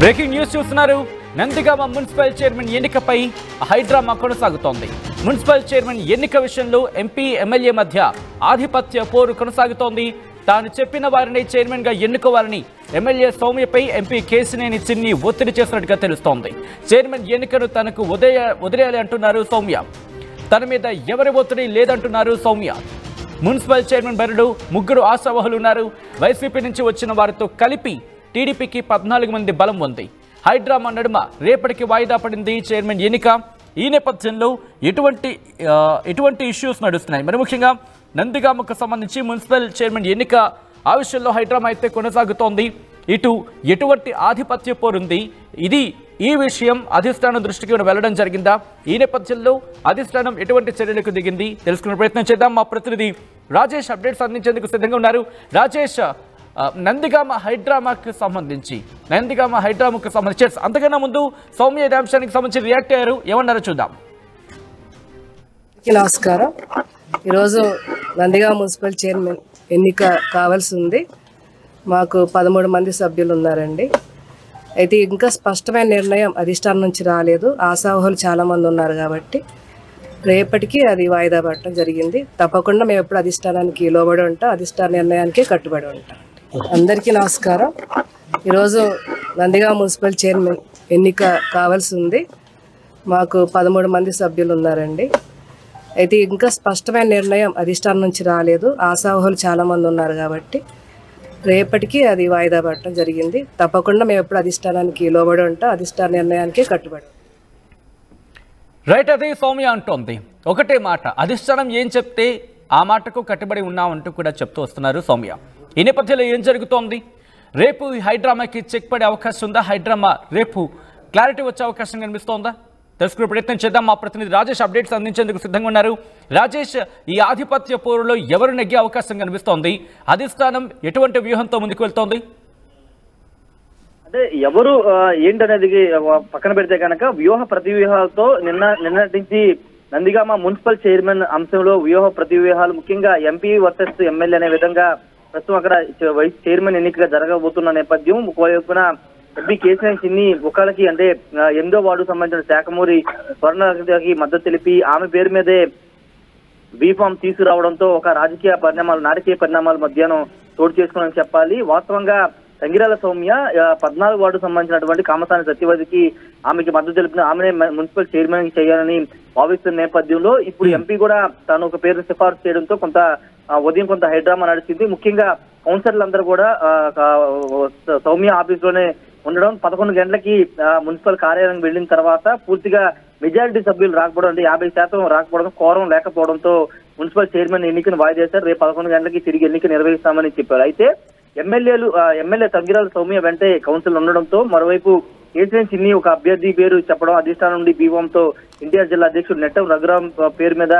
Breaking news చూస్తున్నారు. Nandigama municipal chairman ఎన్నికపై high drama కొనసాగుతోంది. Municipal chairman ఎన్నిక విషయంలో ఎంపీ ఎమ్మెల్యే మధ్య ఆధిపత్య పోరు కొనసాగుతోంది. తాను చెప్పిన వారిని చైర్మన్ గా ఎన్నుకోవాలని ఎమ్మెల్యే సౌమ్యపై ఎంపీ కేశినేని చిన్ని ఒత్తిడి చేస్తున్నట్టుగా తెలుస్తోంది. చైర్మన్ ఎన్నికను తనకు వదిలేయాలి అంటున్నారు సౌమ్య. తన మీద ఎవరి ఒత్తిడి లేదంటున్నారు సౌమ్య. మున్సిపల్ చైర్మన్ బరిలో ముగ్గురు ఆశావహులు ఉన్నారు. వైసీపీ నుంచి వచ్చిన వారితో కలిపి టీడీపీకి 14 మంది బలం ఉంది. హైడ్రామా నడుమ రేపటికి వాయిదా పడింది చైర్మన్ ఎన్నిక. ఈ నేపథ్యంలో ఎటువంటి ఇష్యూస్ నడుస్తున్నాయి. మరి ముఖ్యంగా నందిగామకు సంబంధించి మున్సిపల్ చైర్మన్ ఎన్నిక ఆ విషయంలో హైడ్రామా అయితే కొనసాగుతోంది. ఇటు ఎటువంటి ఆధిపత్య పోరుంది, ఈ విషయం అధిష్టానం దృష్టికి వెళ్ళడం జరిగిందా? ఈ నేపథ్యంలో అధిష్టానం ఎటువంటి చర్యలకు దిగింది తెలుసుకునే ప్రయత్నం చేద్దాం. మా ప్రతినిధి రాజేష్ అప్డేట్స్ అందించేందుకు సిద్ధంగా ఉన్నారు. రాజేష్, నందిగామ హైడ్రామాకు సంబంధించి అంతకన్నా ముందు సౌమ్య అంశానికి సంబంధించి రియాక్ట్ అయ్యారు, ఏమన్నారో చూద్దాం. నమస్కారం. ఈరోజు నందిగామ మున్సిపల్ చైర్మన్ ఎన్నిక కావాల్సి ఉంది. మాకు 13 మంది సభ్యులు ఉన్నారండి. అయితే ఇంకా స్పష్టమైన నిర్ణయం అధిష్టానం నుంచి రాలేదు. ఆశావహులు చాలామంది ఉన్నారు కాబట్టి రేపటికి అది వాయిదా పడటం జరిగింది. తప్పకుండా మేము ఎప్పుడు అధిష్టానానికి లోబడి ఉంటాం, అధిష్టాన నిర్ణయానికి కట్టుబడి ఉంటాం. అందరికీ నమస్కారం. ఈరోజు నందిగామ మున్సిపల్ చైర్మన్ ఎన్నిక కావాల్సి ఉంది. మాకు 13 మంది సభ్యులు ఉన్నారండి. అయితే ఇంకా స్పష్టమైన నిర్ణయం అధిష్టానం నుంచి రాలేదు. ఆశావహులు చాలామంది ఉన్నారు కాబట్టి రేపటికి అది వాయిదా పడటం జరిగింది. తప్పకుండా మేము ఎప్పుడు అధిష్టానానికి లోబడి ఉంటాం, అధిష్టాన నిర్ణయానికి కట్టుబడి. రైట్, అదే సౌమ్య అంటోంది. ఒకటే మాట, అధిష్టానం ఏం చెప్తే ఆ మాటకు కట్టుబడి ఉన్నామంటూ కూడా చెప్తూ వస్తున్నారు సౌమ్య. ఈ నేపథ్యంలో ఏం జరుగుతోంది? రేపు ఈ హైడ్రామాకి చెక్ పడే అవకాశం ఉందా? హైడ్రామా రేపు క్లారిటీ వచ్చే అవకాశం కనిపిస్తోందా? తెలుసుకునే ప్రయత్నం చేద్దాం. మా ప్రతినిధి రాజేష్ అప్డేట్స్ అందించేందుకు సిద్ధంగా ఉన్నారు. రాజేష్, ఈ ఆధిపత్య పోరులో ఎవరు నెగ్గే అవకాశం కనిపిస్తోంది? అధిష్టానం ఎటువంటి వ్యూహంతో ముందుకు వెళ్తోంది? అంటే ఎవరు ఏంటనేది పక్కన పెడితే కనుక వ్యూహ ప్రతివ్యూహాలతో నిన్నటి నుంచి నందిగామ మున్సిపల్ చైర్మన్ అంశంలో వ్యూహ ప్రతివ్యూహాలు, ముఖ్యంగా ఎంపీ వర్సెస్ ఎమ్మెల్యే అనే విధంగా ప్రస్తుతం అక్కడ వైస్ చైర్మన్ ఎన్నికగా జరగబోతున్న నేపథ్యం. ఒకవైపున ఎంపీ కేశినేని చిన్ని ఒకళ్ళకి అంటే 8వ వార్డుకు సంబంధించిన శాఖమూరి స్వర్ణకి మద్దతు తెలిపి ఆమె పేరు మీదే బీఫామ్ తీసుకురావడంతో ఒక నాటకీయ పరిణామాలు మధ్యాహ్నం చోటు చేసుకున్నామని చెప్పాలి. వాస్తవంగా సంగిరాల సౌమ్య 14వ వార్డుకు సంబంధించినటువంటి కామసాని సత్యవతికి ఆమెకి మద్దతు తెలిపిన ఆమెనే మున్సిపల్ చైర్మన్ చేయాలని భావిస్తున్న నేపథ్యంలో ఇప్పుడు ఎంపీ కూడా తాను ఒక పేరు సిఫార్సు చేయడంతో ఉదయం కొంత హైడ్రామా నడిచింది. ముఖ్యంగా కౌన్సిలర్లందరూ కూడా సౌమ్య ఆఫీస్ లోనే ఉండడం, 11 గంటలకి మున్సిపల్ కార్యాలయం వెళ్లిన తర్వాత పూర్తిగా మెజారిటీ సభ్యులు రాకపోవడం, అంటే 50% రాకపోవడం, కోరం లేకపోవడంతో మున్సిపల్ చైర్మన్ ఎన్నికను వాయిదా చేశారు. రేపు 11 గంటలకి తిరిగి ఎన్నిక నిర్వహిస్తామని చెప్పారు. అయితే ఎమ్మెల్యే సంగిరాల సౌమ్య వెంటే కౌన్సిల్ ఉండడంతో మరోవైపు కేశినేని చిన్ని ఒక అభ్యర్థి పేరు చెప్పడం, అధిష్టానం నుండి బీఫామ్తో ఎన్టీఆర్ జిల్లా అధ్యక్షుడు నెట్టం రఘురాం పేరు మీద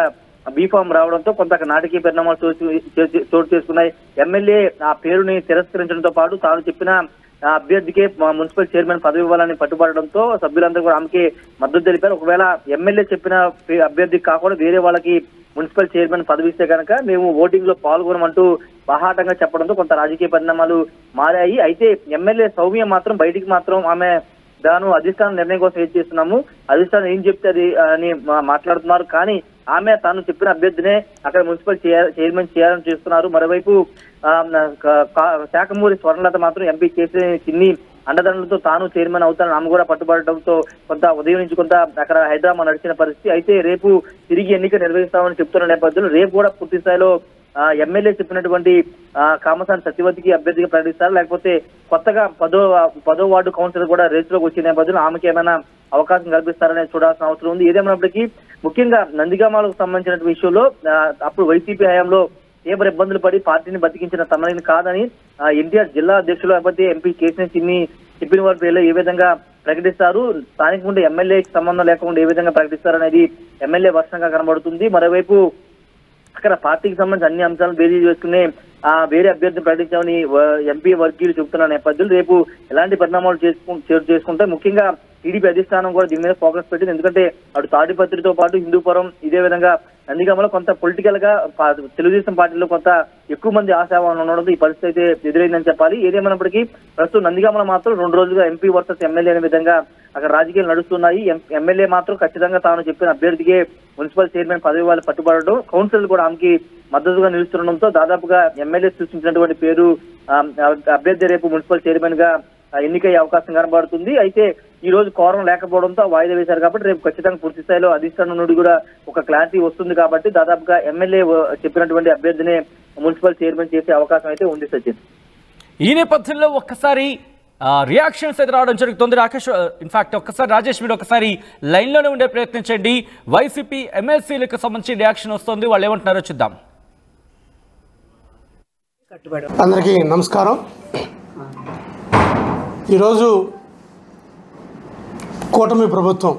బీఫామ్ రావడంతో కొంత నాటకీయ పరిణామాలు చోటు చేసుకున్నాయి. ఎమ్మెల్యే ఆ పేరుని తిరస్కరించడంతో పాటు తాను చెప్పిన అభ్యర్థికే మున్సిపల్ చైర్మన్ పదవి ఇవ్వాలని పట్టుబడడంతో సభ్యులందరూ కూడా ఆమెకి మద్దతు తెలిపారు. ఒకవేళ ఎమ్మెల్యే చెప్పిన అభ్యర్థికి కాకుండా వేరే వాళ్ళకి మున్సిపల్ చైర్మన్ పదవి ఇస్తే కనుక మేము ఓటింగ్ లో పాల్గొనమంటూ బాహాటంగా చెప్పడంతో కొంత రాజకీయ పరిణామాలు మారాయి. అయితే ఎమ్మెల్యే సౌమ్య మాత్రం బయటికి మాత్రం ఆమె అధిష్టానం నిర్ణయం కోసం ఏం చేస్తున్నాము, అధిష్టానం ఏం చెప్తే అది అని మాట్లాడుతున్నారు. కానీ ఆమె తాను చెప్పిన అభ్యర్థినే అక్కడ మున్సిపల్ చైర్మన్ చేయాలని చేస్తున్నారు. మరోవైపు శాఖమూరి స్వర్ణలత మాత్రం ఎంపీ కేశినేని చిన్ని అండదండలతో తాను చైర్మన్ అవుతానని ఆమె కూడా పట్టుబడటంతో కొంత ఉదయం నుంచి కొంత అక్కడ హైడ్రామా నడిచిన పరిస్థితి. అయితే రేపు తిరిగి ఎన్నిక నిర్వహిస్తామని చెప్తున్న నేపథ్యంలో రేపు కూడా పూర్తి స్థాయిలో ఎమ్మెల్యే చెప్పినటువంటి కామసాని సత్యవతికి అభ్యర్థిగా ప్రకటిస్తారు, లేకపోతే కొత్తగా 10వ వార్డు కౌన్సిలర్ కూడా రేసులోకి వచ్చిన నేపథ్యంలో ఆమెకి ఏమైనా అవకాశం కల్పిస్తారనేది చూడాల్సిన అవసరం ఉంది. ఏదేమైనప్పటికీ ముఖ్యంగా నందిగామలకు సంబంధించిన విషయంలో అప్పుడు వైసీపీ హయాంలో తీవ్ర ఇబ్బందులు పడి పార్టీని బతికించిన తమని కాదని ఎన్టీఆర్ జిల్లా అధ్యక్షులు లేకపోతే ఎంపీ కేశినేని చిన్ని చెప్పిన వారి పేర్లు ఏ విధంగా ప్రకటిస్తారు, స్థానిక ఉండే ఎమ్మెల్యేకి సంబంధం లేకుండా ఏ విధంగా ప్రకటిస్తారనేది ఎమ్మెల్యే వర్షంగా కనబడుతుంది. మరోవైపు అక్కడ పార్టీకి సంబంధించి అన్ని అంశాలను బేరీ చేసుకునే వేరే అభ్యర్థిని ప్రకటించామని ఎంపీ వర్గీయులు చెబుతున్న నేపథ్యంలో రేపు ఎలాంటి పరిణామాలు చేసుకుంటే ముఖ్యంగా టీడీపీ అధిష్టానం కూడా దీని మీద ఫోకస్ పెట్టింది. ఎందుకంటే అటు తాడిపత్రితో పాటు హిందూపురం ఇదే విధంగా నందిగామలో కొంత పొలిటికల్ గా తెలుగుదేశం పార్టీలో కొంత ఎక్కువ మంది ఆశావాహులు ఉండడంతో ఈ పరిస్థితి అయితే ఎదురైందని చెప్పాలి. ఏదేమైనప్పటికీ ప్రస్తుతం నందిగామలో మాత్రం 2 రోజులుగా ఎంపీ వర్సెస్ ఎమ్మెల్యే అనే విధంగా అక్కడ రాజకీయాలు నడుస్తున్నాయి. ఎమ్మెల్యే మాత్రం ఖచ్చితంగా తాను చెప్పిన అభ్యర్థికే మున్సిపల్ చైర్మన్ పదవి వాళ్ళు పట్టుబడడం, కౌన్సిల్ కూడా ఆమెకి మద్దతుగా నిలుస్తుండడంతో దాదాపుగా ఎమ్మెల్యే సూచించినటువంటి పేరు అభ్యర్థి రేపు మున్సిపల్ చైర్మన్ గా ఎన్నికయ్యే అవకాశం కనబడుతుంది. అయితే ఈ రోజు కోరం లేకపోవడంతో వాయిదా వేశారు కాబట్టి రేపు ఖచ్చితంగా పూర్తి స్థాయిలో అధిష్టానం నుండి కూడా ఒక క్లారిటీ వస్తుంది కాబట్టి దాదాపుగా ఎమ్మెల్యే చెప్పినటువంటి అభ్యర్థిని మున్సిపల్ చైర్మన్ చేసే అవకాశం అయితే ఉంది సచిన్. ఈ నేపథ్యంలో ఒక్కసారి రియాక్షన్స్ అయితే రావడం జరుగుతుంది. రాకేష్, ఇన్ఫాక్ట్ ఒక్కసారి రాజేష్ మీరు ఒకసారి లైన్లోనే ఉండే ప్రయత్నించండి. వైసీపీ ఎమ్మెల్సీలకు సంబంధించి రియాక్షన్ వస్తుంది, వాళ్ళు ఏమంటున్నారో చూద్దాం. అందరికీ నమస్కారం. ఈరోజు కూటమి ప్రభుత్వం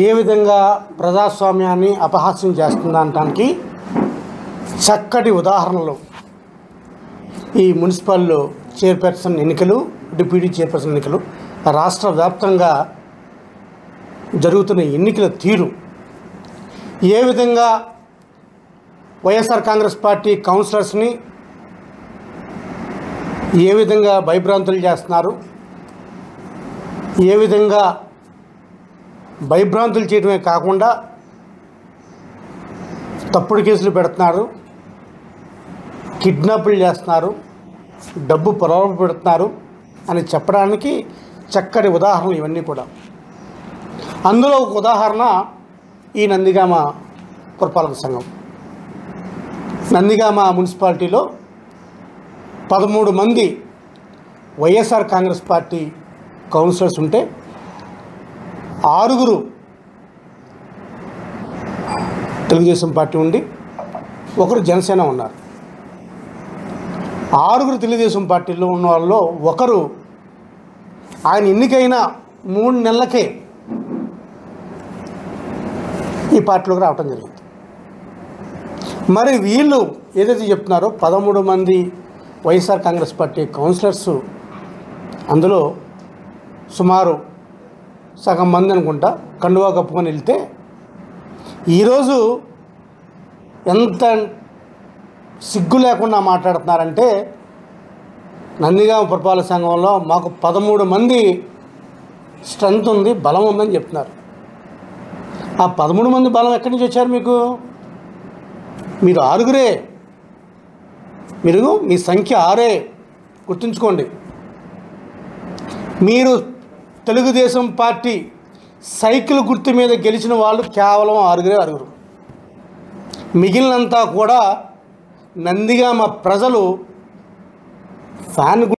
ఏ విధంగా ప్రజాస్వామ్యాన్ని అపహాస్యం చేస్తుందనడానికి చక్కటి ఉదాహరణలు ఈ మున్సిపల్ చైర్పర్సన్ ఎన్నికలు, డిప్యూటీ చైర్పర్సన్ ఎన్నికలు, రాష్ట్ర వ్యాప్తంగా జరుగుతున్న ఎన్నికల తీరు, ఏ విధంగా వైఎస్ఆర్ కాంగ్రెస్ పార్టీ కౌన్సిలర్స్ని ఏ విధంగా భయభ్రాంతులు చేస్తున్నారు, ఏ విధంగా భయభ్రాంతులు చేయడమే కాకుండా తప్పుడు కేసులు పెడుతున్నారు, కిడ్నాపులు చేస్తున్నారు, డబ్బు పొరవ పెడుతున్నారు అని చెప్పడానికి చక్కటి ఉదాహరణలు ఇవన్నీ కూడా. అందులో ఒక ఉదాహరణ ఈ నందిగామ పురపాలక సంఘం. నందిగామ మున్సిపాలిటీలో 13 మంది వైఎస్ఆర్ కాంగ్రెస్ పార్టీ కౌన్సిలర్స్ ఉంటే 6 తెలుగుదేశం పార్టీ ఉండి 1 జనసేన ఉన్నారు. 6 తెలుగుదేశం పార్టీలో ఉన్న వాళ్ళలో ఒకరు ఆయన ఎన్నికైన 3 నెలలకే ఈ పార్టీలోకి రావటం జరిగింది. మరి వీళ్ళు ఏదైతే చెప్తున్నారో 13 మంది వైఎస్ఆర్ కాంగ్రెస్ పార్టీ కౌన్సిలర్స్, అందులో సుమారు సగం మంది అనుకుంటా కండువా కప్పుకొని వెళ్తే ఈరోజు ఎంత సిగ్గు లేకుండా మాట్లాడుతున్నారంటే, నందిగామ పురపాలక సంఘంలో మాకు 13 మంది స్ట్రెంత్ ఉంది, బలం ఉందని చెప్తున్నారు. ఆ 13 మంది బలం ఎక్కడి నుంచి వచ్చారు మీకు? మీరు 6 మీరు మీ సంఖ్య 6 గుర్తుంచుకోండి. మీరు తెలుగుదేశం పార్టీ సైకిల్ గుర్తు మీద గెలిచిన వాళ్ళు కేవలం 6. మిగిలినంతా కూడా నందిగామ ప్రజలు ఫ్యాన్